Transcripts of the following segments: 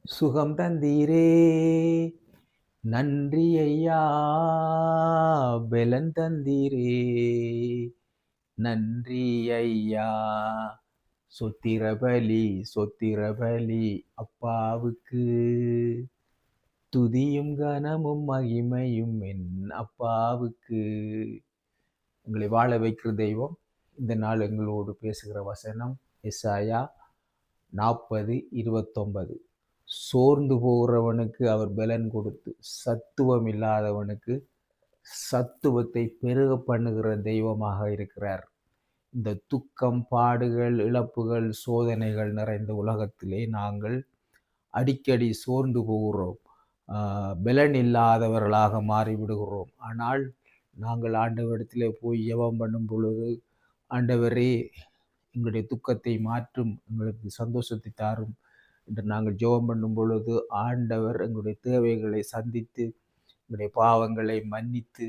சுகம் தந்தீரே நன்றி ஐயா, பெலன் தந்தீரே நன்றி ஐயா. சொத்திரபலி சொத்திரபலி அப்பாவுக்கு, துதியும் கனமும் மகிமையும் என் அப்பாவுக்கு. உங்களை வாழ வைக்கிற தெய்வம் இந்த நாள் எங்களோடு பேசுகிற வசனம் எசாயா 40:29. சோர்ந்து போகிறவனுக்கு அவர் பலன் கொடுத்து, சத்துவம் இல்லாதவனுக்கு சத்துவத்தை பெருக பண்ணுகிற தெய்வமாக இருக்கிறார். இந்த துக்கம், பாடுகள், இழப்புகள், சோதனைகள் நிறைந்த உலகத்திலே நாங்கள் அடிக்கடி சோர்ந்து போகிறோம், பலன் இல்லாதவர்களாக மாறிவிடுகிறோம். ஆனால் நாங்கள் ஆண்டவரிடத்திலே போய் ஜெபம் பண்ணும் பொழுது, ஆண்டவரே எங்களுடைய துக்கத்தை மாற்றும், எங்களுக்கு சந்தோஷத்தை தாரும் என்று நாங்கள் ஜெபம் பண்ணும் பொழுது, ஆண்டவர் எங்களுடைய தேவைகளை சந்தித்து, எங்களுடைய பாவங்களை மன்னித்து,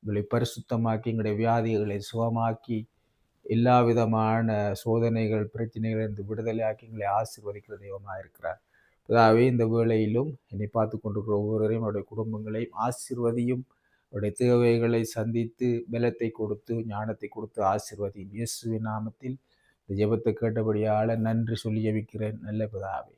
எங்களை பரிசுத்தமாக்கி, எங்களுடைய வியாதிகளை சுகமாக்கி, எல்லா விதமான சோதனைகள், பிரச்சனைகளிலிருந்து விடுதலையாக்கி எங்களை ஆசீர்வதிக்கிற தெய்வமாக இருக்கிறார். பிதாவே, இந்த வேளையிலும் என்னை பார்த்து கொண்டிருக்கிற ஒவ்வொருவரையும், அவருடைய குடும்பங்களையும் ஆசீர்வதியும். அவருடைய தேவைகளை சந்தித்து, பலத்தை கொடுத்து, ஞானத்தை கொடுத்து ஆசீர்வதியும். இயேசுவின் நாமத்தில் இந்த ஜெபத்தை கேட்டபடியால் நன்றி சொல்லி ஜெபிக்கிறேன் நல்ல பிதாவே.